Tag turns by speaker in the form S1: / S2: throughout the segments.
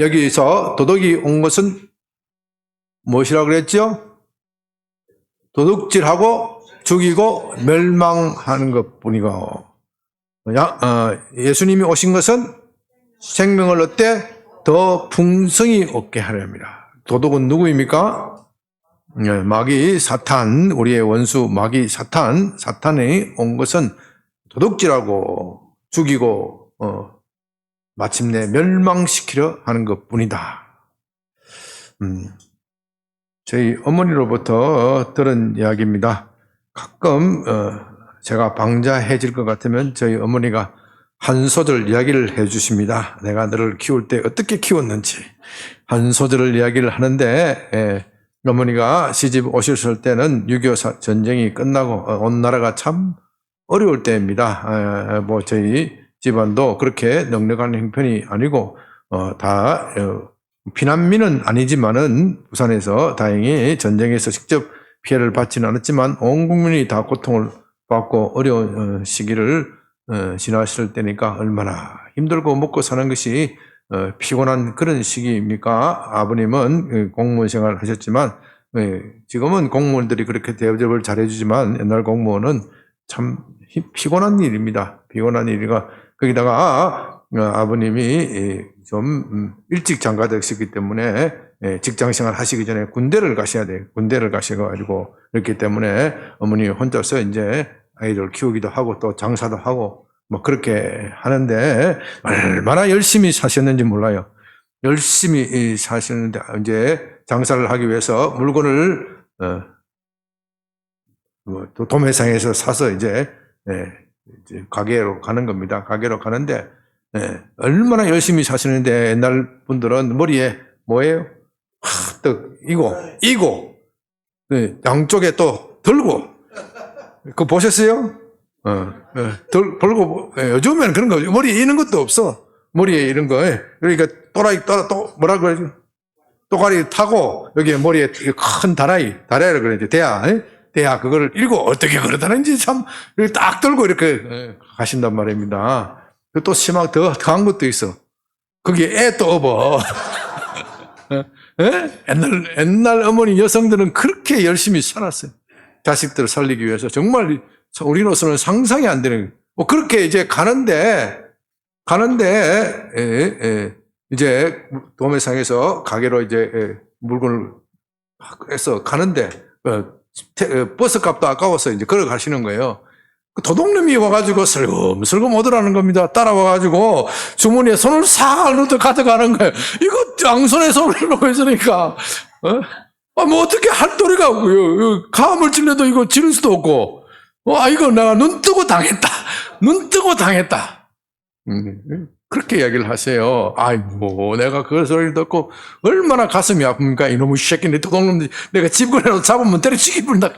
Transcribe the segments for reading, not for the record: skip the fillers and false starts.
S1: 여기서 도덕이 온 것은 무엇이라고 그랬죠? 도둑질하고 죽이고 멸망하는 것뿐이고, 예수님이 오신 것은 생명을 얻되 더 풍성히 얻게 하렵니다. 도둑은 누구입니까? 마귀 사탄, 우리의 원수 마귀 사탄이 온 것은 도둑질하고 죽이고 마침내 멸망시키려 하는 것뿐이다. 저희 어머니로부터 들은 이야기입니다. 가끔 제가 방자해질 것 같으면 저희 어머니가 한 소절 이야기를 해주십니다. 내가 너를 키울 때 어떻게 키웠는지 한 소절을 이야기를 하는데, 어머니가 시집 오셨을 때는 6.25 전쟁이 끝나고 온 나라가 참 어려울 때입니다. 저희 집안도 그렇게 넉넉한 형편이 아니고 다 피난민은 아니지만은 부산에서 다행히 전쟁에서 직접 피해를 받지는 않았지만 온 국민이 다 고통을 받고 어려운 시기를 지나실 때니까 얼마나 힘들고 먹고 사는 것이 피곤한 그런 시기입니까? 아버님은 공무원 생활을 하셨지만 지금은 공무원들이 그렇게 대접을 잘해주지만 옛날 공무원은 참 피곤한 일입니다. 피곤한 일이가 거기다가 아버님이 좀 일찍 장가되셨기 때문에 직장 생활 하시기 전에 군대를 가셔야 돼요. 군대를 가셔가지고 그렇기 때문에 어머니 혼자서 이제 아이를 키우기도 하고 또 장사도 하고 뭐 그렇게 하는데 얼마나 열심히 사셨는지 몰라요. 열심히 사셨는데 이제 장사를 하기 위해서 물건을 도매상에서 사서 이제 가게로 가는 겁니다. 가게로 가는데 얼마나 열심히 사시는데 옛날 분들은 머리에 뭐예요? 또 이고 양쪽에 또 들고 그거 보셨어요? 들고 요즘에는 그런 거 머리에 이는 것도 없어. 머리에 이런 거 그러니까 또 뭐라 그러죠? 또가리 타고 여기에 머리에 큰 다라이라고 그러죠. 대야 그거를 읽고 어떻게 그러다는지 참 딱 들고 이렇게 가신단 말입니다. 또 심하게 더한 것도 있어. 거기에 애 또 업어. 옛날 어머니 여성들은 그렇게 열심히 살았어요. 자식들을 살리기 위해서 정말 우리로서는 상상이 안 되는 뭐 그렇게 이제 가는데 이제 도매상에서 가게로 이제 물건을 해서 가는데 버스 값도 아까워서 이제 걸어가시는 거예요. 도둑놈이 와가지고 슬금슬금 오더라는 겁니다. 따라와가지고 주머니에 손을 싹 넣어 가져가는 거예요. 이거 양손에 손을 넣고 있으니까 뭐 어떻게 할 도리가 없고요. 감을 찔러도 이거 지를 수도 없고 이거 내가 눈 뜨고 당했다. 그렇게 이야기를 하세요. 아이고, 내가 그 소리를 듣고 얼마나 가슴이 아픕니까? 이놈의 새끼네, 도둑놈들. 내가 집거리라도 잡으면 때려치기 뿐다.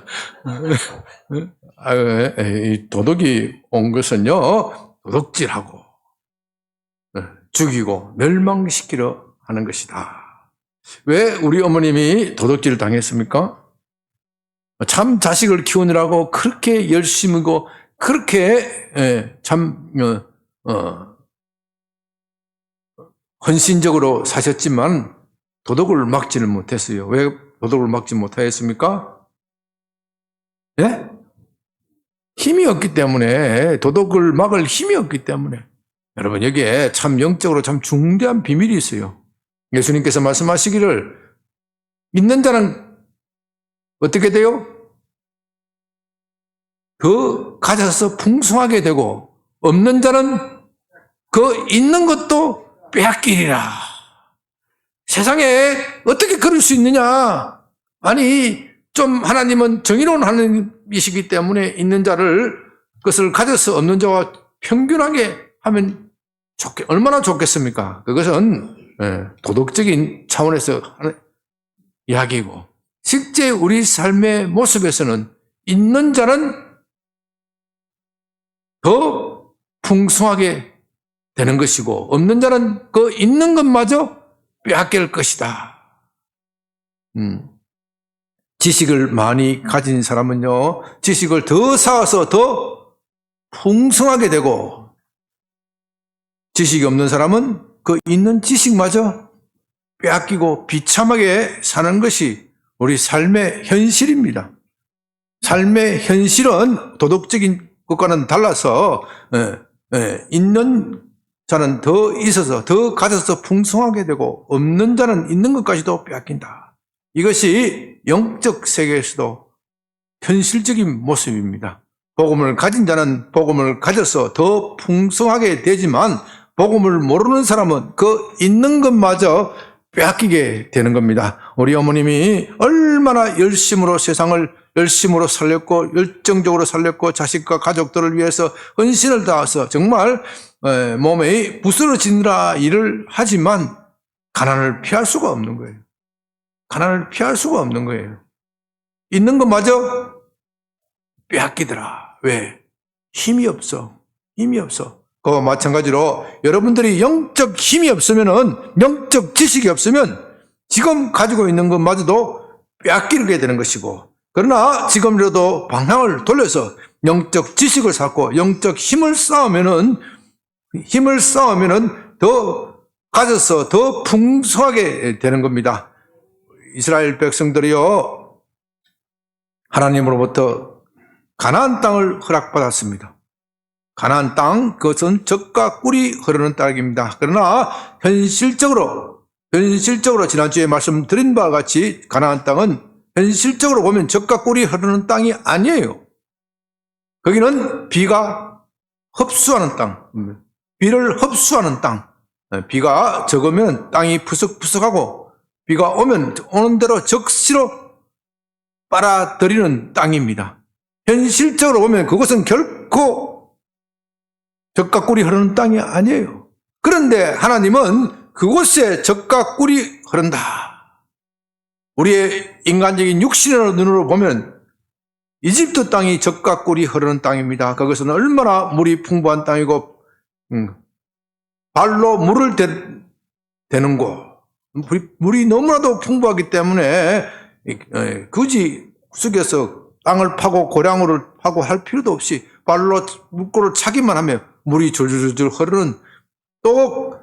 S1: 이 도둑이 온 것은요, 도둑질하고, 죽이고, 멸망시키려 하는 것이다. 왜 우리 어머님이 도둑질을 당했습니까? 참 자식을 키우느라고 그렇게 열심히고, 그렇게, 헌신적으로 사셨지만 도덕을 막지는 못했어요. 왜 도덕을 막지 못하였습니까? 예? 힘이 없기 때문에, 도덕을 막을 힘이 없기 때문에. 여러분, 여기에 참 영적으로 참 중대한 비밀이 있어요. 예수님께서 말씀하시기를 있는 자는 어떻게 돼요? 그 가져서 풍성하게 되고 없는 자는 그 있는 것도 빼앗기리라. 세상에 어떻게 그럴 수 있느냐? 아니, 좀 하나님은 정의로운 하나님이시기 때문에 있는 자를 그것을 가져서 없는 자와 평균하게 하면 얼마나 좋겠습니까? 그것은 도덕적인 차원에서 하는 이야기고, 실제 우리 삶의 모습에서는 있는 자는 더 풍성하게 되는 것이고 없는 자는 그 있는 것마저 빼앗길 것이다. 지식을 많이 가진 사람은요, 지식을 더 쌓아서 더 풍성하게 되고, 지식이 없는 사람은 그 있는 지식마저 빼앗기고 비참하게 사는 것이 우리 삶의 현실입니다. 삶의 현실은 도덕적인 것과는 달라서 있는 자는 더 있어서 더 가져서 풍성하게 되고 없는 자는 있는 것까지도 빼앗긴다. 이것이 영적 세계에서도 현실적인 모습입니다. 복음을 가진 자는 복음을 가져서 더 풍성하게 되지만 복음을 모르는 사람은 그 있는 것마저 빼앗기게 되는 겁니다. 우리 어머님이 얼마나 열심으로 세상을 열심으로 살렸고 열정적으로 살렸고 자식과 가족들을 위해서 헌신을 다해서 정말 몸에 부스러지느라 일을 하지만 가난을 피할 수가 없는 거예요. 가난을 피할 수가 없는 거예요. 있는 것마저 빼앗기더라. 왜? 힘이 없어. 힘이 없어. 그와 마찬가지로 여러분들이 영적 힘이 없으면은, 영적 지식이 없으면 지금 가지고 있는 것마저도 빼앗기게 되는 것이고, 그러나 지금이라도 방향을 돌려서 영적 지식을 쌓고 영적 힘을 쌓으면은 더 가져서 더 풍성하게 되는 겁니다. 이스라엘 백성들이요, 하나님으로부터 가나안 땅을 허락받았습니다. 가나안 땅, 그것은 젖과 꿀이 흐르는 땅입니다. 그러나 현실적으로 지난주에 말씀드린 바와 같이 가나안 땅은 현실적으로 보면 젖과 꿀이 흐르는 땅이 아니에요. 거기는 비가 흡수하는 땅, 비를 흡수하는 땅. 비가 적으면 땅이 푸석푸석하고 비가 오면 오는 대로 적시로 빨아들이는 땅입니다. 현실적으로 보면 그것은 결코 젖과 꿀이 흐르는 땅이 아니에요. 그런데 하나님은 그곳에 젖과 꿀이 흐른다. 우리의 인간적인 육신의 눈으로 보면 이집트 땅이 젖과 꿀이 흐르는 땅입니다. 그것은 얼마나 물이 풍부한 땅이고 발로 물을 대는 곳, 물이 너무나도 풍부하기 때문에 굳이 숙여서 땅을 파고 고량으로 파고 할 필요도 없이 발로 물고를 차기만 하면 물이 줄줄줄 흐르는, 또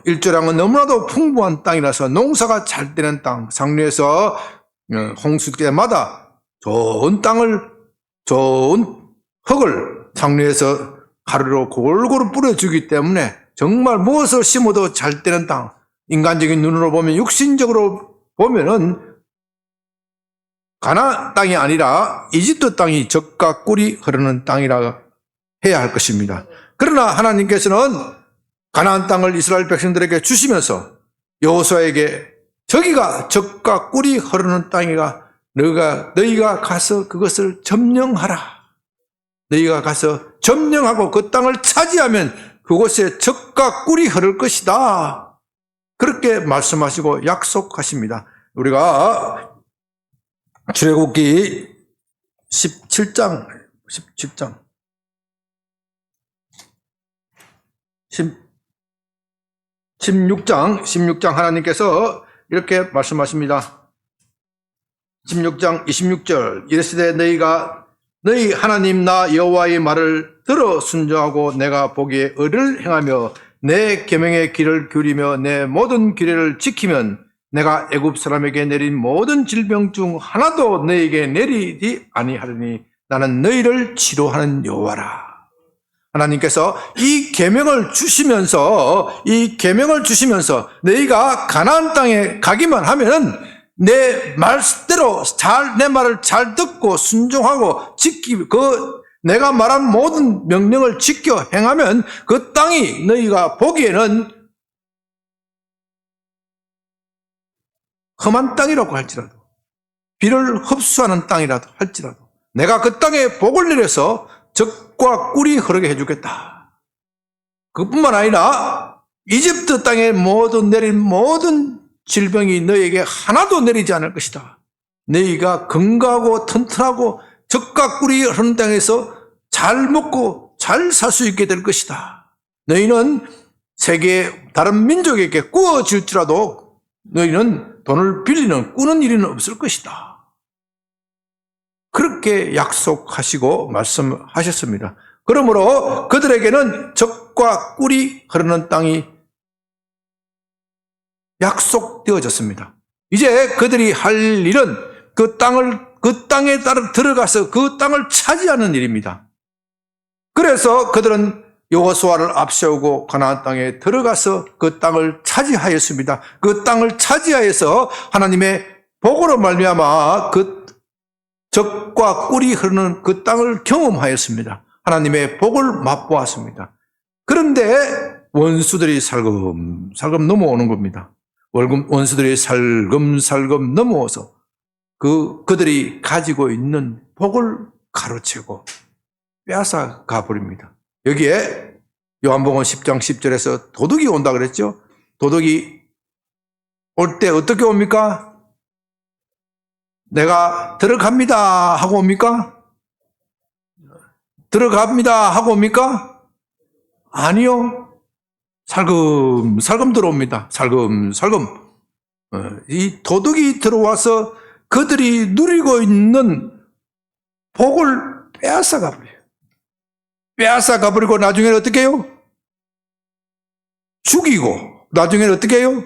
S1: 일조량은 너무나도 풍부한 땅이라서 농사가 잘 되는 땅, 상류에서 홍수 때마다 좋은 흙을 상류에서 가루로 골고루 뿌려주기 때문에 정말 무엇을 심어도 잘 되는 땅, 인간적인 눈으로 보면, 육신적으로 보면은 가나안 땅이 아니라 이집트 땅이 젖과 꿀이 흐르는 땅이라 해야 할 것입니다. 그러나 하나님께서는 가나안 땅을 이스라엘 백성들에게 주시면서 여호수아에게 저기가 젖과 꿀이 흐르는 땅이가 너희가 가서 그것을 점령하라. 너희가 가서 점령하고 그 땅을 차지하면 그곳에 젖과 꿀이 흐를 것이다. 그렇게 말씀하시고 약속하십니다. 우리가 출애굽기 16장 하나님께서 이렇게 말씀하십니다. 16장 26절 이르시되 너희 하나님 나 여호와의 말을 들어 순종하고 내가 보기에 의를 행하며 내 계명의 길을 기울이며 내 모든 규례를 지키면 내가 애굽 사람에게 내린 모든 질병 중 하나도 너희에게 내리지 아니하리니 나는 너희를 치료하는 여호와라. 하나님께서 이 계명을 주시면서 너희가 가나안 땅에 가기만 하면은 내 말대로 내 말을 잘 듣고 순종하고 내가 말한 모든 명령을 지켜 행하면 그 땅이 너희가 보기에는 험한 땅이라고 할지라도, 비를 흡수하는 땅이라도 할지라도 내가 그 땅에 복을 내려서 젖과 꿀이 흐르게 해주겠다. 그뿐만 아니라 이집트 땅에 내린 모든 질병이 너희에게 하나도 내리지 않을 것이다. 너희가 건강하고 튼튼하고 젖과 꿀이 흐르는 땅에서 잘 먹고 잘 살 수 있게 될 것이다. 너희는 세계 다른 민족에게 구워질지라도 너희는 돈을 꾸는 일은 없을 것이다. 그렇게 약속하시고 말씀하셨습니다. 그러므로 그들에게는 젖과 꿀이 흐르는 땅이 약속되어졌습니다. 이제 그들이 할 일은 그 땅에 따라 들어가서 그 땅을 차지하는 일입니다. 그래서 그들은 여호수아를 앞세우고 가나안 땅에 들어가서 그 땅을 차지하였습니다. 그 땅을 차지하여서 하나님의 복으로 말미암아 그 젖과 꿀이 흐르는 그 땅을 경험하였습니다. 하나님의 복을 맛보았습니다. 그런데 원수들이 살금살금 넘어오는 겁니다. 원수들이 살금살금 넘어와서 그들이 가지고 있는 복을 가로채고 빼앗아 가버립니다. 여기에 요한복음 10장 10절에서 도둑이 온다 그랬죠? 도둑이 올 때 어떻게 옵니까? 내가 들어갑니다 하고 옵니까? 들어갑니다 하고 옵니까? 아니요. 살금살금 들어옵니다. 살금살금. 이 도둑이 들어와서 그들이 누리고 있는 복을 빼앗아 가버려요. 빼앗아 가버리고 나중에는 어떻게 해요? 죽이고 나중에는 어떻게 해요?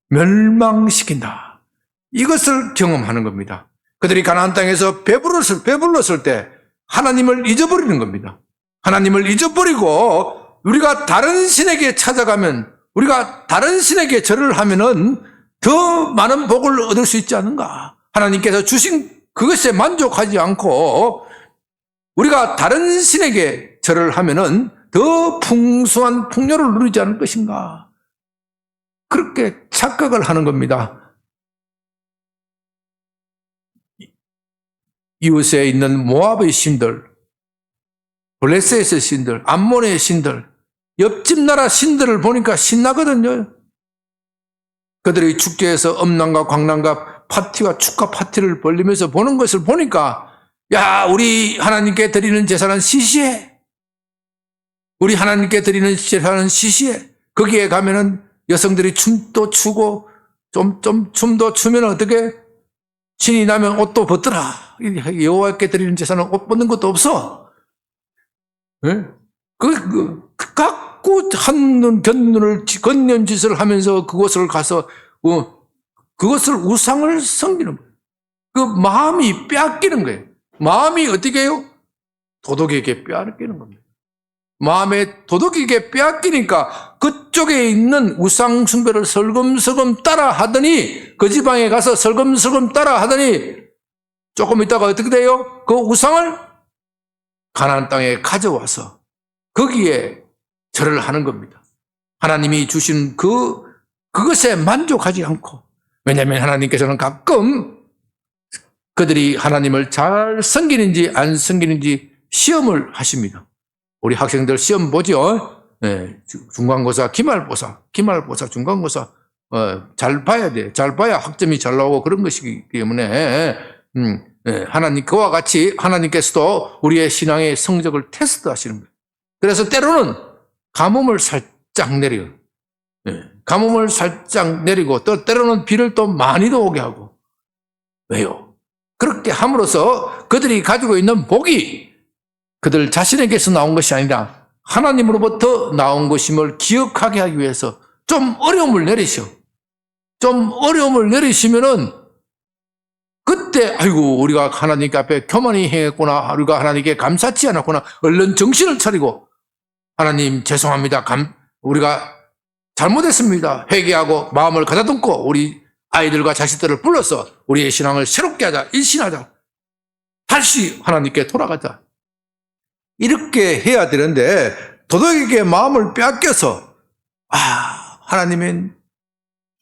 S1: 멸망시킨다. 이것을 경험하는 겁니다. 그들이 가나안 땅에서 배불렀을 때 하나님을 잊어버리는 겁니다. 하나님을 잊어버리고 우리가 다른 신에게 찾아가면, 우리가 다른 신에게 절을 하면은 더 많은 복을 얻을 수 있지 않은가? 하나님께서 주신 그것에 만족하지 않고 우리가 다른 신에게 절을 하면은 더 풍성한 풍요를 누리지 않을 것인가? 그렇게 착각을 하는 겁니다. 이웃에 있는 모압의 신들, 블레셋의 신들, 암몬의 신들, 옆집 나라 신들을 보니까 신나거든요. 그들이 축제에서 음란과 광란과 파티와 축하 파티를 벌리면서 보는 것을 보니까, 야, 우리 하나님께 드리는 제사는 시시해. 우리 하나님께 드리는 제사는 시시해. 거기에 가면은 여성들이 춤도 추고 좀 춤도 추면 어떻게? 신이 나면 옷도 벗더라. 여호와께 드리는 제사는 옷 벗는 것도 없어. 네? 갖고 한눈 견눈을 걷는짓을 하면서 그곳을 가서 그것을 우상을 섬기는 거예요. 그 마음이 빼앗기는 거예요. 마음이 어떻게 해요? 도덕에게 빼앗기는 겁니다. 마음에 도덕에게 빼앗기니까 그쪽에 있는 우상 숭배를 설금설금 따라 하더니, 그 지방에 가서 설금설금 따라 하더니 조금 있다가 어떻게 돼요? 그 우상을 가나안 땅에 가져와서 거기에 절을 하는 겁니다. 하나님이 주신 그것에 만족하지 않고, 왜냐하면 하나님께서는 가끔 그들이 하나님을 잘 섬기는지 안 섬기는지 시험을 하십니다. 우리 학생들 시험 보죠. 네, 중간고사, 기말고사, 중간고사 잘 봐야 돼. 잘 봐야 학점이 잘 나오고 그런 것이기 때문에 하나님, 그와 같이 하나님께서도 우리의 신앙의 성적을 테스트하시는 거예요. 그래서 때로는 가뭄을 살짝 내려요. 가뭄을 살짝 내리고, 또 때로는 비를 또 많이도 오게 하고. 왜요? 그렇게 함으로써 그들이 가지고 있는 복이 그들 자신에게서 나온 것이 아니라 하나님으로부터 나온 것임을 기억하게 하기 위해서 좀 어려움을 내리셔. 좀 어려움을 내리시면은 그때 아이고, 우리가 하나님 앞에 교만히 행했구나, 우리가 하나님께 감사치 않았구나, 얼른 정신을 차리고 하나님 죄송합니다, 우리가 잘못했습니다, 회개하고 마음을 가다듬고 우리 아이들과 자식들을 불러서 우리의 신앙을 새롭게 하자, 일신하자, 다시 하나님께 돌아가자, 이렇게 해야 되는데 도덕에게 마음을 빼앗겨서 하나님은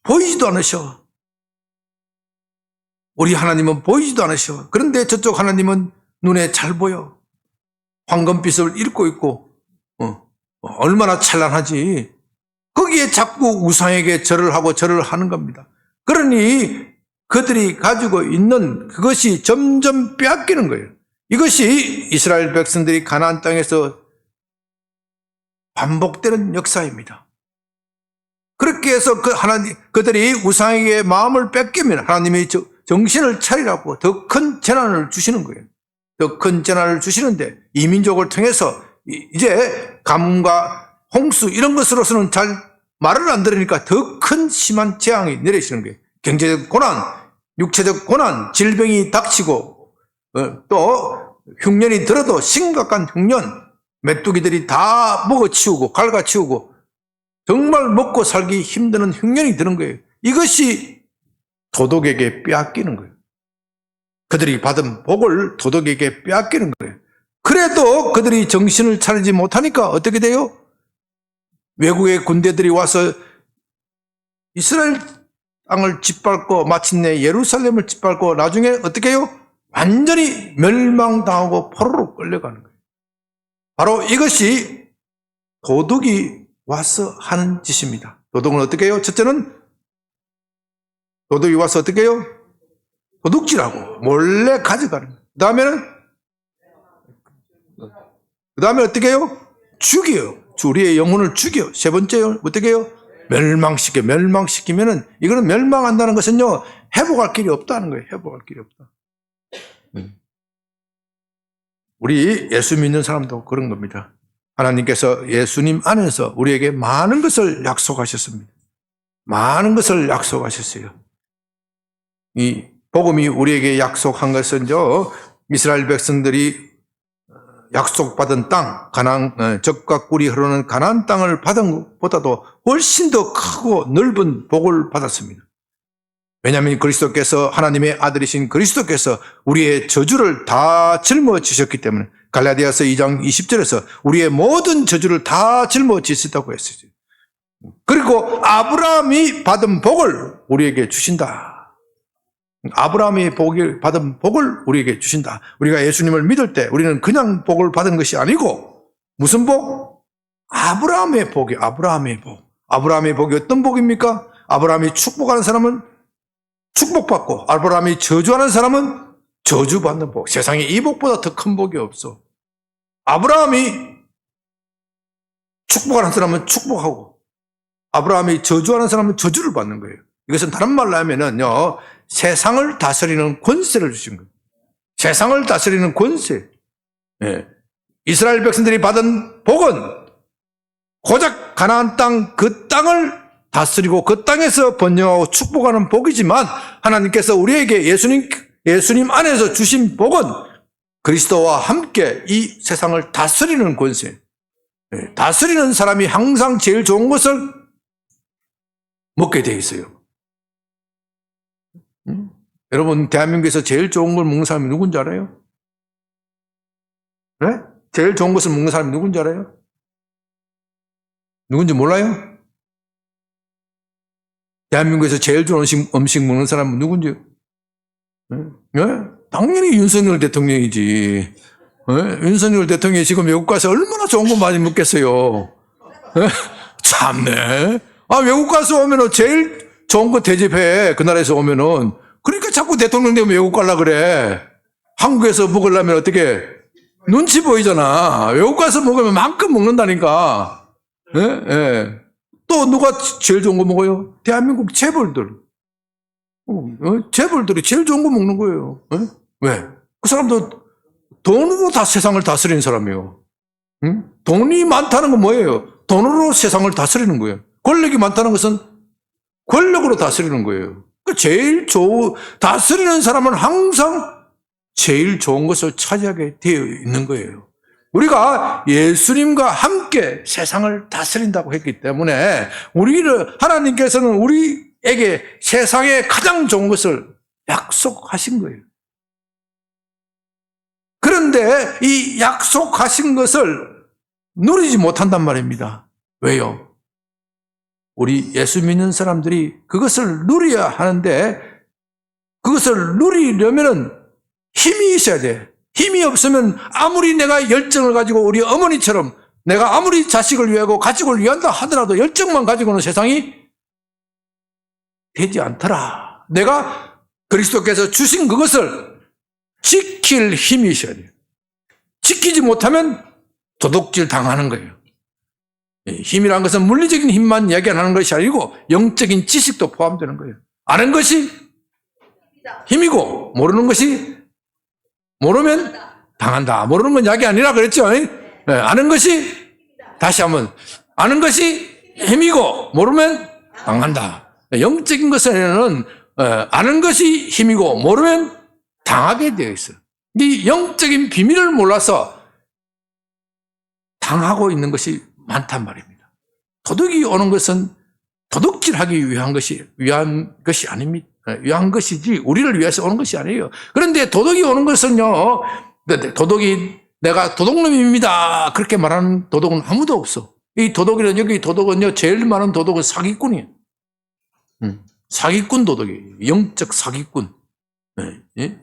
S1: 보이지도 않으셔. 우리 하나님은 보이지도 않으셔. 그런데 저쪽 하나님은 눈에 잘 보여. 황금빛을 입고 있고 얼마나 찬란하지. 거기에 자꾸 우상에게 절을 하고 절을 하는 겁니다. 그러니 그들이 가지고 있는 그것이 점점 빼앗기는 거예요. 이것이 이스라엘 백성들이 가나안 땅에서 반복되는 역사입니다. 그렇게 해서 그들이 우상에게 마음을 뺏기면 하나님이 정신을 차리라고 더 큰 재난을 주시는 거예요. 더 큰 재난을 주시는데, 이 민족을 통해서 이제 가뭄과 홍수 이런 것으로서는 잘 말을 안 들으니까 더 큰 심한 재앙이 내리시는 거예요. 경제적 고난, 육체적 고난, 질병이 닥치고 또 흉년이 들어도 심각한 흉년, 메뚜기들이 다 먹어치우고 갈가치우고 정말 먹고 살기 힘드는 흉년이 드는 거예요. 이것이 도덕에게 빼앗기는 거예요. 그들이 받은 복을 도덕에게 빼앗기는 거예요. 그래도 그들이 정신을 차리지 못하니까 어떻게 돼요? 외국의 군대들이 와서 이스라엘 땅을 짓밟고 마침내 예루살렘을 짓밟고 나중에 어떻게 해요? 완전히 멸망당하고 포로로 끌려가는 거예요. 바로 이것이 도덕이 와서 하는 짓입니다. 도덕은 어떻게 해요? 첫째는 도덕이 와서 어떻게 해요? 도둑질하고 몰래 가져가는 거예요. 그 다음에 어떻게 해요? 죽여요. 우리의 영혼을 죽여요. 세 번째요. 어떻게 해요? 멸망시키면은 이거는 멸망한다는 것은요, 회복할 길이 없다는 거예요. 회복할 길이 없다. 우리 예수 믿는 사람도 그런 겁니다. 하나님께서 예수님 안에서 우리에게 많은 것을 약속하셨습니다. 많은 것을 약속하셨어요. 이 복음이 우리에게 약속한 것은 이스라엘 백성들이 약속받은 땅, 젖과 꿀이 흐르는 가나안 땅을 받은 것보다도 훨씬 더 크고 넓은 복을 받았습니다. 왜냐하면 그리스도께서, 하나님의 아들이신 그리스도께서 우리의 저주를 다 짊어지셨기 때문에 갈라디아서 2장 20절에서 우리의 모든 저주를 다 짊어지셨다고 했어요. 그리고 아브라함이 받은 복을 우리에게 주신다. 아브라함이 받은 복을 우리에게 주신다. 우리가 예수님을 믿을 때 우리는 그냥 복을 받은 것이 아니고 무슨 복? 아브라함의 복이 아브라함의 복. 아브라함의 복이 어떤 복입니까? 아브라함이 축복하는 사람은 축복받고 아브라함이 저주하는 사람은 저주받는 복. 세상에 이 복보다 더 큰 복이 없어. 아브라함이 축복하는 사람은 축복하고 아브라함이 저주하는 사람은 저주를 받는 거예요. 이것은 다른 말로 하면은요, 세상을 다스리는 권세를 주신 거예요. 세상을 다스리는 권세. 예. 이스라엘 백성들이 받은 복은 고작 가나안 땅, 그 땅을 다스리고 그 땅에서 번영하고 축복하는 복이지만 하나님께서 우리에게 예수님 안에서 주신 복은 그리스도와 함께 이 세상을 다스리는 권세. 예. 다스리는 사람이 항상 제일 좋은 것을 먹게 돼 있어요. 여러분, 대한민국에서 제일 좋은 걸 먹는 사람이 누군지 알아요? 네? 제일 좋은 것을 먹는 사람이 누군지 알아요? 누군지 몰라요? 대한민국에서 제일 좋은 음식 먹는 사람은 누군지? 네? 당연히 윤석열 대통령이지. 네? 윤석열 대통령이 지금 외국 가서 얼마나 좋은 거 많이 먹겠어요. 네? 참네. 외국 가서 오면은 제일 좋은 거 대접해. 그 나라에서 오면은. 그러니까 자꾸 대통령 되면 외국 가려고 그래. 한국에서 먹으려면 어떻게? 눈치 보이잖아. 외국 가서 먹으면 만큼 먹는다니까. 예? 예. 또 누가 제일 좋은 거 먹어요? 대한민국 재벌들. 재벌들이 제일 좋은 거 먹는 거예요. 예? 왜? 그 사람도 돈으로 다 세상을 다스리는 사람이에요. 응? 돈이 많다는 건 뭐예요? 돈으로 세상을 다스리는 거예요. 권력이 많다는 것은 권력으로 다스리는 거예요. 다스리는 사람은 항상 제일 좋은 것을 차지하게 되어 있는 거예요. 우리가 예수님과 함께 세상을 다스린다고 했기 때문에 하나님께서는 우리에게 세상에 가장 좋은 것을 약속하신 거예요. 그런데 이 약속하신 것을 누리지 못한단 말입니다. 왜요? 우리 예수 믿는 사람들이 그것을 누려야 하는데 그것을 누리려면 힘이 있어야 돼. 힘이 없으면 아무리 내가 열정을 가지고 우리 어머니처럼 내가 아무리 자식을 위하고 가족을 위한다 하더라도 열정만 가지고는 세상이 되지 않더라. 내가 그리스도께서 주신 그것을 지킬 힘이 있어야 돼요. 지키지 못하면 도둑질 당하는 거예요. 힘이란 것은 물리적인 힘만 이야기하는 것이 아니고 영적인 지식도 포함되는 거예요. 아는 것이 힘이고 모르면 당한다. 모르는 건 약이 아니라 그랬죠. 아는 것이 다시 한번 아는 것이 힘이고 모르면 당한다. 영적인 것에는 아는 것이 힘이고 모르면 당하게 되어 있어요. 이 영적인 비밀을 몰라서 당하고 있는 것이 많단 말입니다. 도둑이 오는 것은 도둑질하기 위한 것이 아닙니다. 위한 것이지 우리를 위해서 오는 것이 아니에요. 그런데 도둑이 오는 것은요, 도둑이 내가 도둑놈입니다 그렇게 말하는 도둑은 아무도 없어. 이 도둑이는, 여기 도둑은요, 제일 많은 도둑은 사기꾼이에요. 사기꾼 도둑이에요. 영적 사기꾼.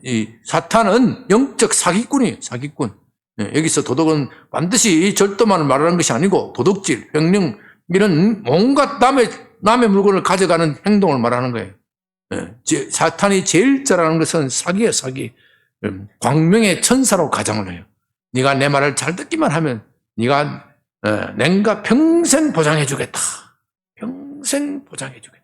S1: 이 사탄은 영적 사기꾼이에요. 사기꾼. 여기서 도둑은 반드시 절도만을 말하는 것이 아니고 도둑질, 횡령, 이런 온갖 남의 물건을 가져가는 행동을 말하는 거예요. 사탄이 제일 잘하는 것은 사기예요. 사기. 광명의 천사로 가장을 해요. 네가 내 말을 잘 듣기만 하면 네가 내가 평생 보장해 주겠다. 평생 보장해 주겠다.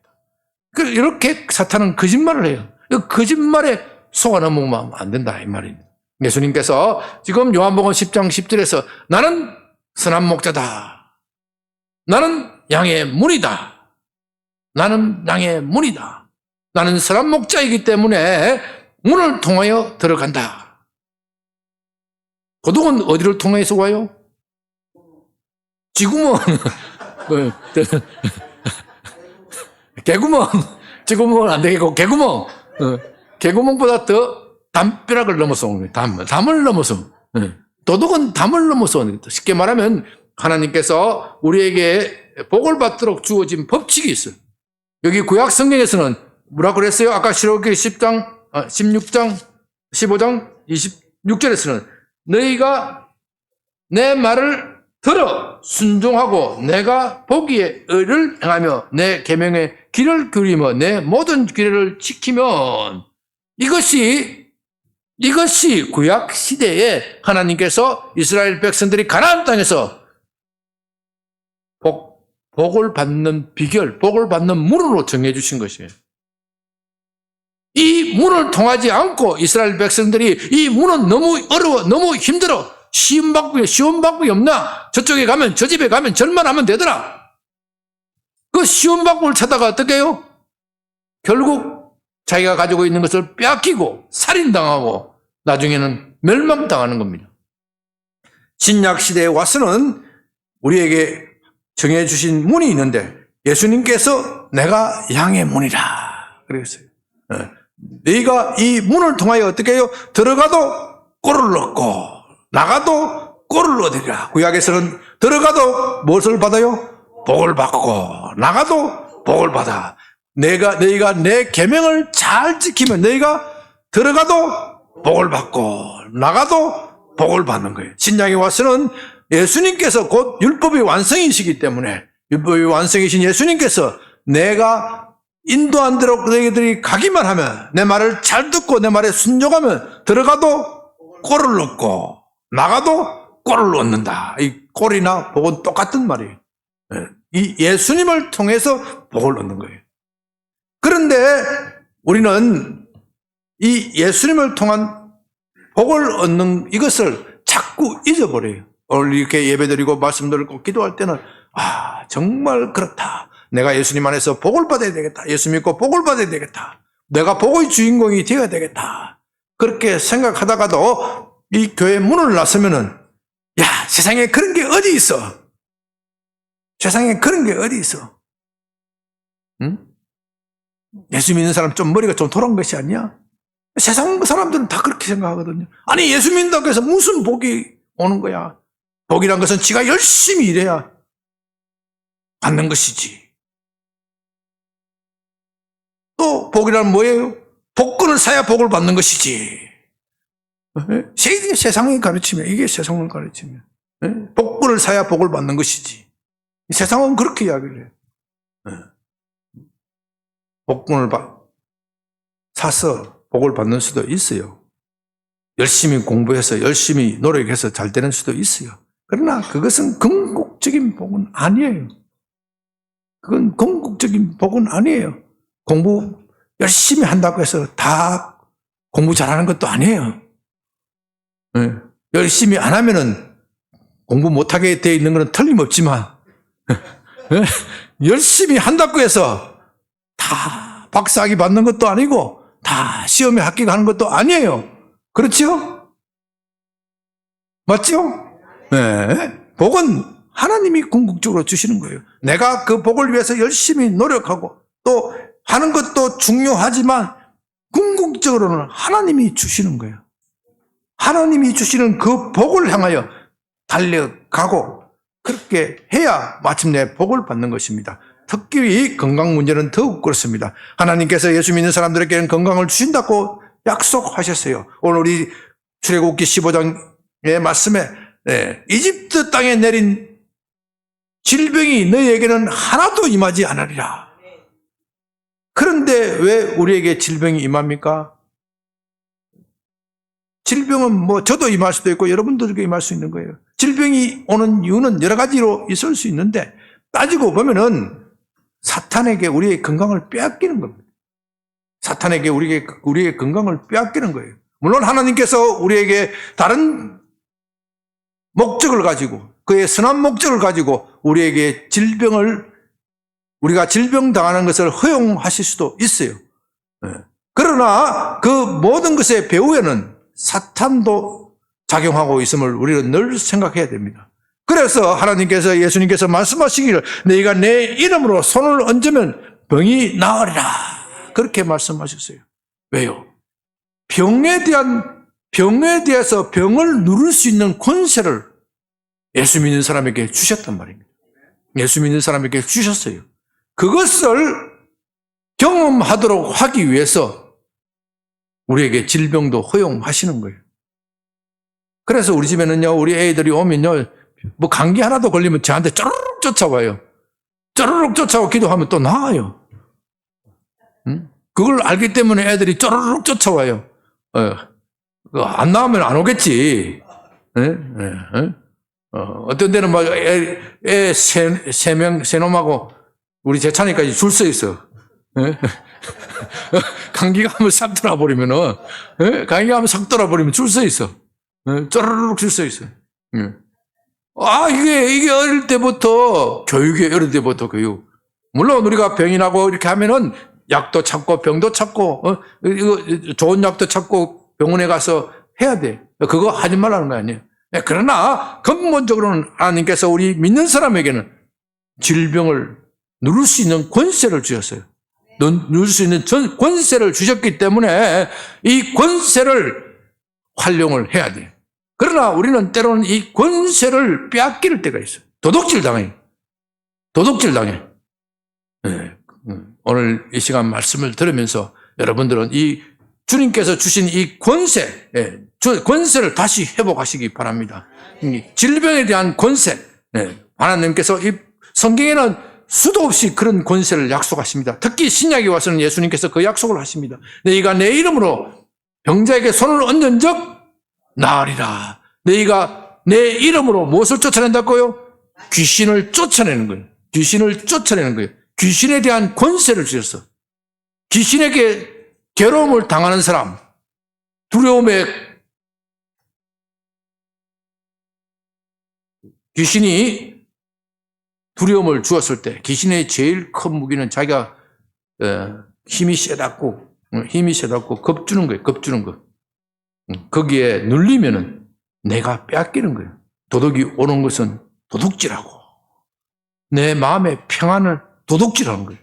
S1: 이렇게 사탄은 거짓말을 해요. 거짓말에 속아 넘어가면 안 된다 이 말입니다. 예수님께서 지금 요한복음 10장 10절에서 나는 선한 목자다. 나는 양의 문이다. 나는 양의 문이다. 나는 선한 목자이기 때문에 문을 통하여 들어간다. 도둑은 어디를 통해서 와요? 쥐구멍, 개구멍, 쥐구멍은 안 되겠고 개구멍, 개구멍보다 더 담벼락을 넘어서 오는 거예요. 담을 넘어서. 도둑은 담을 넘어서 오는 거예요. 쉽게 말하면 하나님께서 우리에게 복을 받도록 주어진 법칙이 있어요. 여기 구약 성경에서는 뭐라고 그랬어요? 아까 신명기 16장 15장 26절에서는 너희가 내 말을 들어 순종하고 내가 보기에 의를 행하며 내 계명의 길을 기울이며 내 모든 규례를 지키면 이것이 구약 시대에 하나님께서 이스라엘 백성들이 가나안 땅에서 복을 받는 비결, 복을 받는 문으로 정해 주신 것이에요. 이 문을 통하지 않고 이스라엘 백성들이 이 문은 너무 어려워, 너무 힘들어, 쉬운 방법이 없나? 저쪽에 가면, 저 집에 가면 절만 하면 되더라. 그 쉬운 방법을 찾다가 어떻게 해요? 결국 자기가 가지고 있는 것을 빼앗기고 살인당하고 나중에는 멸망당하는 겁니다. 신약 시대에 와서는 우리에게 정해주신 문이 있는데 예수님께서 내가 양의 문이라 그랬어요. 너희가 이 문을 통하여 어떻게 해요? 들어가도 꼴을 얻고 나가도 꼴을 얻으리라. 구약에서는 들어가도 무엇을 받아요? 복을 받고 나가도 복을 받아. 너희가 내 계명을 잘 지키면 너희가 들어가도 복을 받고 나가도 복을 받는 거예요. 신약에 와서는 예수님께서 곧 율법의 완성이시기 때문에 율법의 완성이신 예수님께서 내가 인도한 대로 너희들이 가기만 하면 내 말을 잘 듣고 내 말에 순종하면 들어가도 꼴을 얻고 나가도 꼴을 얻는다. 이 꼴이나 복은 똑같은 말이에요. 이 예수님을 통해서 복을 얻는 거예요. 그런데 우리는 이 예수님을 통한 복을 얻는 이것을 자꾸 잊어버려요. 오늘 이렇게 예배드리고 말씀 드리고 기도할 때는 정말 그렇다. 내가 예수님 안에서 복을 받아야 되겠다. 예수 믿고 복을 받아야 되겠다. 내가 복의 주인공이 되어야 되겠다. 그렇게 생각하다가도 이 교회 문을 나서면은 세상에 그런 게 어디 있어? 세상에 그런 게 어디 있어? 응? 예수 믿는 사람 좀 머리가 좀 돌아온 것이 아니야? 세상 사람들은 다 그렇게 생각하거든요. 아니 예수 믿는다고 해서 무슨 복이 오는 거야? 복이란 것은 지가 열심히 일해야 받는 것이지. 또 복이란 뭐예요? 복권을 사야 복을 받는 것이지. 이게 세상의 가르치면, 이게 세상을 가르치면 복권을 사야 복을 받는 것이지. 세상은 그렇게 이야기를 해요. 복권을 사서 복을 받는 수도 있어요. 열심히 공부해서 열심히 노력해서 잘 되는 수도 있어요. 그러나 그것은 궁극적인 복은 아니에요. 그건 궁극적인 복은 아니에요. 공부 열심히 한다고 해서 다 공부 잘하는 것도 아니에요. 열심히 안 하면은 공부 못하게 되어 있는 것은 틀림없지만 예? 열심히 한다고 해서 다 박사학위 받는 것도 아니고 다 시험에 합격하는 것도 아니에요. 그렇죠? 맞죠? 네. 복은 하나님이 궁극적으로 주시는 거예요. 내가 그 복을 위해서 열심히 노력하고 또 하는 것도 중요하지만 궁극적으로는 하나님이 주시는 거예요. 하나님이 주시는 그 복을 향하여 달려가고 그렇게 해야 마침내 복을 받는 것입니다. 특히 건강 문제는 더욱 그렇습니다. 하나님께서 예수 믿는 사람들에게는 건강을 주신다고 약속하셨어요. 오늘 우리 출애굽기 15장의 말씀에 이집트 땅에 내린 질병이 너희에게는 하나도 임하지 않으리라. 그런데 왜 우리에게 질병이 임합니까? 질병은 뭐 저도 임할 수도 있고 여러분들에게 임할 수 있는 거예요. 질병이 오는 이유는 여러 가지로 있을 수 있는데 따지고 보면은 사탄에게 우리의 건강을 빼앗기는 겁니다. 사탄에게 우리의 건강을 빼앗기는 거예요. 물론 하나님께서 우리에게 다른 목적을 가지고 그의 선한 목적을 가지고 우리에게 우리가 질병 당하는 것을 허용하실 수도 있어요. 그러나 그 모든 것의 배후에는 사탄도 작용하고 있음을 우리는 늘 생각해야 됩니다. 그래서 하나님께서 예수님께서 말씀하시기를 너희가 내 이름으로 손을 얹으면 병이 나으리라 그렇게 말씀하셨어요. 왜요? 병에 대해서 병을 누를 수 있는 권세를 예수 믿는 사람에게 주셨단 말입니다. 예수 믿는 사람에게 주셨어요. 그것을 경험하도록 하기 위해서 우리에게 질병도 허용하시는 거예요. 그래서 우리 집에는요, 우리 애들이 오면요, 뭐 감기 하나도 걸리면 저한테 쪼르륵 쫓아와요. 쪼르륵 쫓아오고 기도하면 또 나아요. 그걸 알기 때문에 애들이 쪼르륵 쫓아와요. 안 나오면 안 오겠지. 어떤 데는 막 세 놈하고 우리 재찬이까지 줄 서 있어. 감기가 한번 싹 돌아버리면은, 감기가 한번 싹 돌아버리면 줄 서 있어. 쪼르륵 줄 서 있어. 이게 어릴 때부터, 어릴 때부터 교육. 물론 우리가 병이 나고 이렇게 하면은 약도 찾고 병도 찾고, 이거 좋은 약도 찾고 병원에 가서 해야 돼. 그거 하지 말라는 거 아니에요. 그러나 근본적으로는 하나님께서 우리 믿는 사람에게는 질병을 누를 수 있는 권세를 주셨어요. 누를 수 있는 권세를 주셨기 때문에 이 권세를 활용을 해야 돼요. 그러나 우리는 때로는 이 권세를 빼앗길 때가 있어요. 도둑질 당해. 오늘 이 시간 말씀을 들으면서 여러분들은 이 주님께서 주신 이 권세를 다시 회복하시기 바랍니다. 질병에 대한 권세, 하나님께서 이 성경에는 수도 없이 그런 권세를 약속하십니다. 특히 신약에 와서는 예수님께서 그 약속을 하십니다. 너희가 내 이름으로 병자에게 손을 얹은 적 나으리라. 너희가 내 이름으로 무엇을 쫓아낸다고요? 귀신을 쫓아내는 거예요. 귀신을 쫓아내는 거예요. 귀신에 대한 권세를 주셨어. 귀신에게 괴로움을 당하는 사람, 귀신이 두려움을 주었을 때 귀신의 제일 큰 무기는 자기가 힘이 세다고 겁주는 거예요. 겁주는 거. 거기에 눌리면은 내가 빼앗기는 거예요. 도둑이 오는 것은 도둑질하고 내 마음의 평안을 도둑질하는 거예요.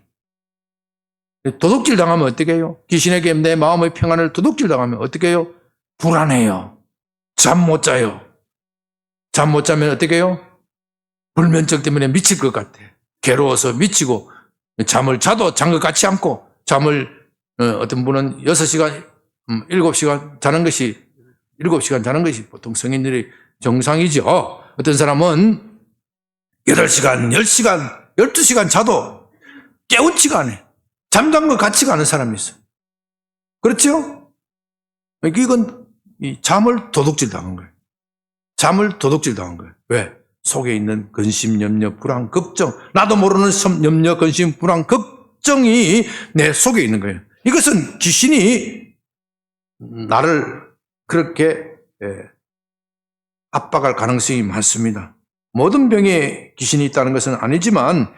S1: 도둑질 당하면 어떻게 해요? 귀신에게 내 마음의 평안을 도둑질 당하면 어떻게 해요? 불안해요. 잠 못 자요. 잠 못 자면 어떻게 해요? 불면증 때문에 미칠 것 같아. 괴로워서 미치고 잠을 자도 잔 것 같지 않고 잠을 어떤 분은 6시간, 7시간 자는 것이 7시간 자는 것이 보통 성인들이 정상이죠. 어떤 사람은 8시간, 10시간, 12시간 자도 깨우치가 않아요. 잠잔 것 같지가 않은 사람이 있어요. 그렇죠? 이건 잠을 도둑질 당한 거예요. 잠을 도둑질 당한 거예요. 왜? 속에 있는 근심, 염려, 불안, 걱정, 나도 모르는 염려, 근심, 불안, 걱정이 내 속에 있는 거예요. 이것은 귀신이 나를 그렇게 압박할 가능성이 많습니다. 모든 병에 귀신이 있다는 것은 아니지만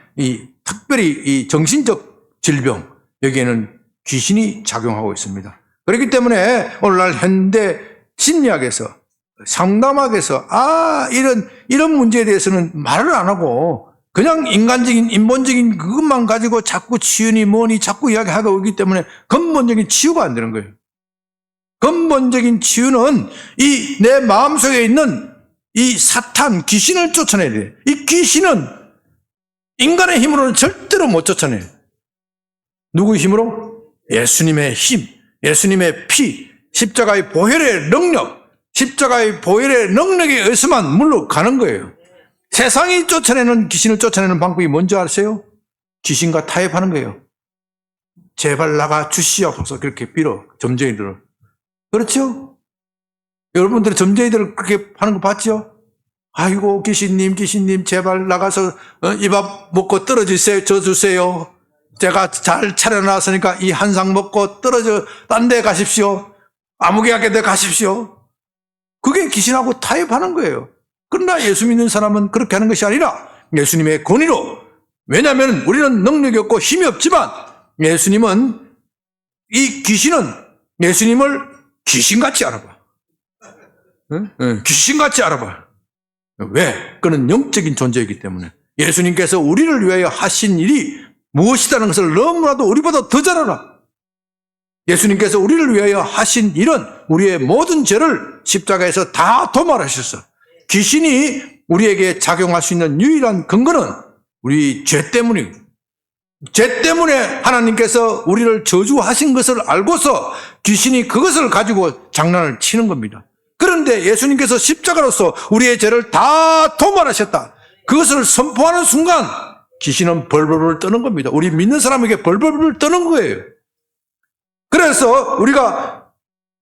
S1: 특별히 이 정신적 질병 여기에는 귀신이 작용하고 있습니다. 그렇기 때문에 오늘날 현대 심리학에서 상담학에서 이런 문제에 대해서는 말을 안 하고 그냥 인간적인 인본적인 그것만 가지고 자꾸 치유니 뭐니 자꾸 이야기하고 있기 때문에 근본적인 치유가 안 되는 거예요. 근본적인 치유는 이 내 마음속에 있는 이 사탄 귀신을 쫓아내야 돼요. 이 귀신은 인간의 힘으로는 절대로 못 쫓아내요. 누구의 힘으로? 예수님의 힘, 예수님의 피, 십자가의 보혈의 능력, 십자가의 보혈의 능력에 의해서만 물러가는 거예요. 세상이 쫓아내는 귀신을 쫓아내는 방법이 뭔지 아세요? 귀신과 타협하는 거예요. 제발 나가 주시옵소서 그렇게 빌어 점쟁이들을. 그렇죠? 여러분들이 점쟁이들을 그렇게 하는 거 봤죠? 아이고 귀신님 제발 나가서 이 밥 먹고 떨어지세요. 저 주세요. 제가 잘 차려놨으니까 이 한 상 먹고 떨어져 딴 데 가십시오. 아무개하게 데 가십시오. 그게 귀신하고 타협하는 거예요. 그러나 예수 믿는 사람은 그렇게 하는 것이 아니라 예수님의 권위로, 왜냐하면 우리는 능력이 없고 힘이 없지만 예수님은 이 귀신은 예수님을 귀신같이 알아봐. 귀신같이 알아봐. 왜? 그는 영적인 존재이기 때문에. 예수님께서 우리를 위하여 하신 일이 무엇이라는 것을 너무나도 우리보다 더 잘 알아. 예수님께서 우리를 위하여 하신 일은 우리의 모든 죄를 십자가에서 다 도말하셨어. 귀신이 우리에게 작용할 수 있는 유일한 근거는 우리 죄 때문이고, 죄 때문에 하나님께서 우리를 저주하신 것을 알고서 귀신이 그것을 가지고 장난을 치는 겁니다. 그런데 예수님께서 십자가로서 우리의 죄를 다 도말하셨다. 그것을 선포하는 순간 귀신은 벌벌벌 떠는 겁니다. 우리 믿는 사람에게 벌벌벌 떠는 거예요. 그래서 우리가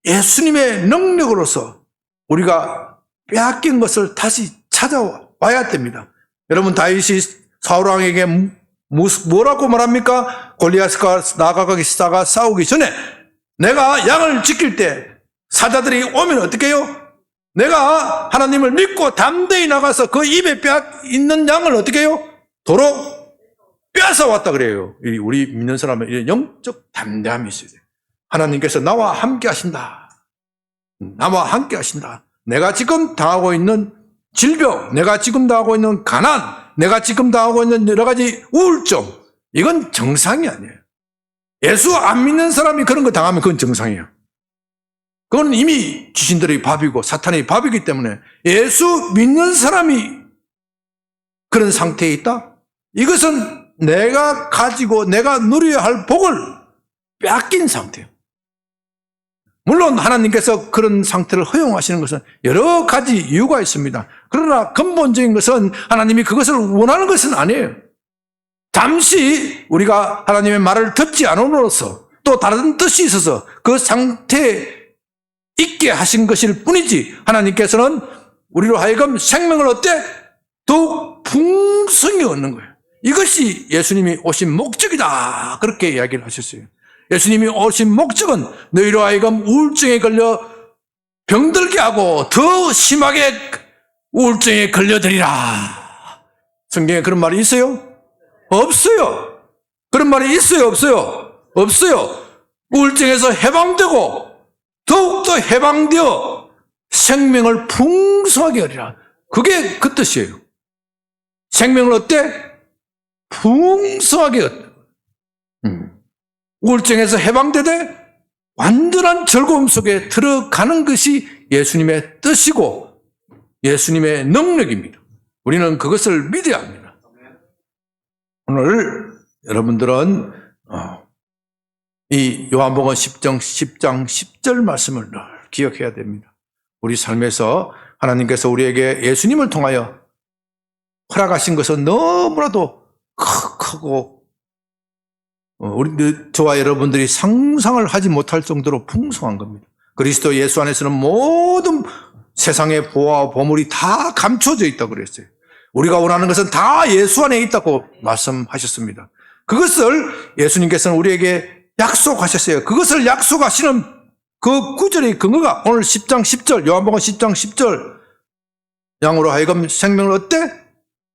S1: 예수님의 능력으로서 우리가 빼앗긴 것을 다시 찾아와야 됩니다. 여러분 다윗이 사울왕에게 뭐라고 말합니까? 골리앗과 나아가기 싸우기 전에 내가 양을 지킬 때 사자들이 오면 어떻게 해요? 내가 하나님을 믿고 담대히 나가서 그 입에 있는 양을 어떻게 해요? 도로 빼앗아 왔다 그래요. 우리 믿는 사람은 이런 영적 담대함이 있어야 돼요. 하나님께서 나와 함께 하신다. 나와 함께 하신다. 내가 지금 당하고 있는 질병, 내가 지금 당하고 있는 가난, 내가 지금 당하고 있는 여러 가지 우울증, 이건 정상이 아니에요. 예수 안 믿는 사람이 그런 거 당하면 그건 정상이에요. 그건 이미 귀신들의 밥이고 사탄의 밥이기 때문에 예수 믿는 사람이 그런 상태에 있다? 이것은 내가 가지고 내가 누려야 할 복을 빼앗긴 상태예요. 물론 하나님께서 그런 상태를 허용하시는 것은 여러 가지 이유가 있습니다. 그러나 근본적인 것은 하나님이 그것을 원하는 것은 아니에요. 잠시 우리가 하나님의 말을 듣지 않음으로써 또 다른 뜻이 있어서 그 상태에 있게 하신 것일 뿐이지, 하나님께서는 우리로 하여금 생명을 어때? 더욱 풍성히 얻는 거예요. 이것이 예수님이 오신 목적이다. 그렇게 이야기를 하셨어요. 예수님이 오신 목적은 너희로 하여금 우울증에 걸려 병들게 하고 더 심하게 우울증에 걸려드리라. 성경에 그런 말이 있어요? 없어요. 그런 말이 있어요? 없어요? 없어요. 우울증에서 해방되고 더욱더 해방되어 생명을 풍성하게 하리라. 그게 그 뜻이에요. 생명을 어때? 풍성하게 얻다. 우울증에서 해방되되 완전한 즐거움 속에 들어가는 것이 예수님의 뜻이고 예수님의 능력입니다. 우리는 그것을 믿어야 합니다. 오늘 여러분들은 이 요한복음 10장 10절 말씀을 늘 기억해야 됩니다. 우리 삶에서 하나님께서 우리에게 예수님을 통하여 허락하신 것은 너무나도 크고 저와 여러분들이 상상을 하지 못할 정도로 풍성한 겁니다. 그리스도 예수 안에서는 모든 세상의 보화와 보물이 다 감춰져 있다고 그랬어요. 우리가 원하는 것은 다 예수 안에 있다고 말씀하셨습니다. 그것을 예수님께서는 우리에게 약속하셨어요. 그것을 약속하시는 그 구절의 근거가 오늘 10장 10절, 요한복음 10장 10절, 양으로 하여금 생명을 어때?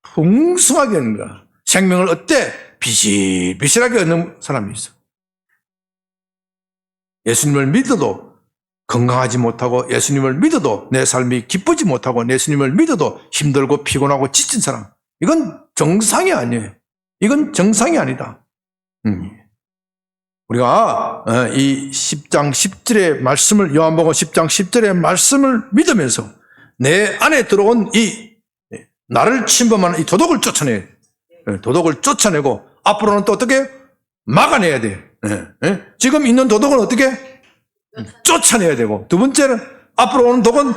S1: 풍성하게 얻는 거야. 생명을 어때? 비실비실하게 얻는 사람이 있어. 예수님을 믿어도 건강하지 못하고, 예수님을 믿어도 내 삶이 기쁘지 못하고, 예수님을 믿어도 힘들고 피곤하고 지친 사람, 이건 정상이 아니에요. 이건 정상이 아니다. 우리가 이 10장 10절의 말씀을, 요한복음 10장 10절의 말씀을 믿으면서 내 안에 들어온 이 나를 침범하는 이 도덕을 쫓아내요. 도덕을 쫓아내고 앞으로는 또 어떻게 막아내야 돼. 지금 있는 도덕은 어떻게 쫓아내야 되고, 두 번째는 앞으로 오는 도덕은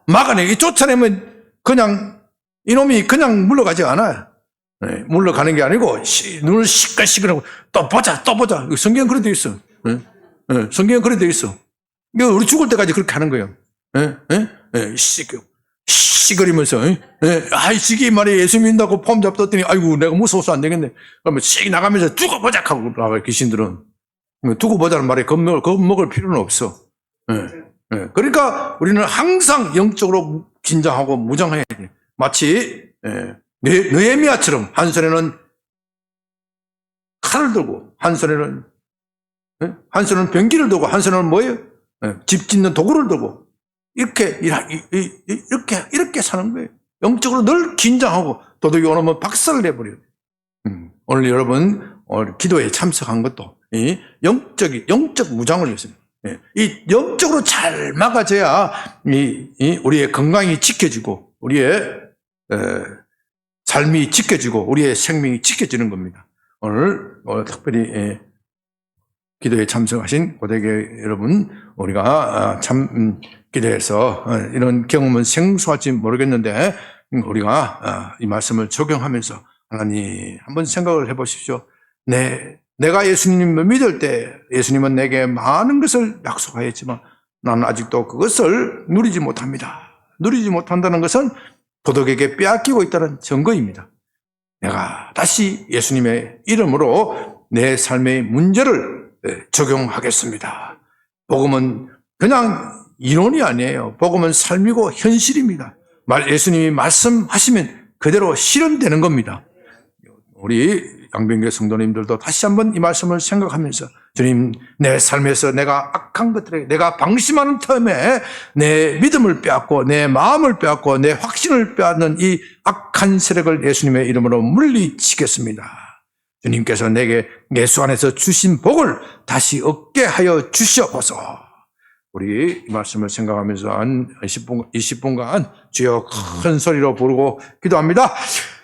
S1: 막아내요. 이 쫓아내면 그냥 이놈이 그냥 물러가지 않아요. 물러가는 게 아니고 눈을 시끌시끌하고 또 보자. 성경은 그렇게 돼 있어. 성경은 그렇게 돼 있어. 이거 우리 죽을 때까지 그렇게 하는 거예요. 시끄리면서, 이게 말이야, 예수 믿는다고 폼 잡았더니, 아이고, 내가 무서워서 안 되겠네. 그러면 씩 나가면서 두고 보자 하고 나가요, 귀신들은. 두고 보자는 말에 겁먹을 필요는 없어. 그러니까 우리는 항상 영적으로 긴장하고 무장해야 돼. 마치, 느헤미야처럼 한 손에는 칼을 들고, 한 손에는 병기를 들고, 한 손에는 뭐예요? 집 짓는 도구를 들고, 이렇게 사는 거예요. 영적으로 늘 긴장하고 도덕이 오면 박살을 내버려요. 오늘 여러분 기도에 참석한 것도 이 영적 무장을 위해서입니다. 이 영적으로 잘 막아져야 우리의 건강이 지켜지고, 우리의 삶이 지켜지고, 우리의 생명이 지켜지는 겁니다. 오늘 특별히 기도에 참석하신 고대교 여러분, 우리가 참 기도해서 이런 경험은 생소할지 모르겠는데, 우리가 이 말씀을 적용하면서 하나님 한번 생각을 해보십시오. 내가 예수님을 믿을 때 예수님은 내게 많은 것을 약속하였지만 나는 아직도 그것을 누리지 못합니다. 누리지 못한다는 것은 도덕에게 빼앗기고 있다는 증거입니다. 내가 다시 예수님의 이름으로 내 삶의 문제를 적용하겠습니다. 복음은 그냥 이론이 아니에요. 복음은 삶이고 현실입니다. 예수님이 말씀하시면 그대로 실현되는 겁니다. 우리 양병교 성도님들도 다시 한번 이 말씀을 생각하면서, 주님, 내 삶에서 내가 악한 것들에게, 내가 방심하는 틈에 내 믿음을 빼앗고 내 마음을 빼앗고 내 확신을 빼앗는 이 악한 세력을 예수님의 이름으로 물리치겠습니다. 주님께서 내게 예수 안에서 주신 복을 다시 얻게 하여 주시옵소서. 우리 이 말씀을 생각하면서 한 20분간 주여 큰 소리로 부르고 기도합니다.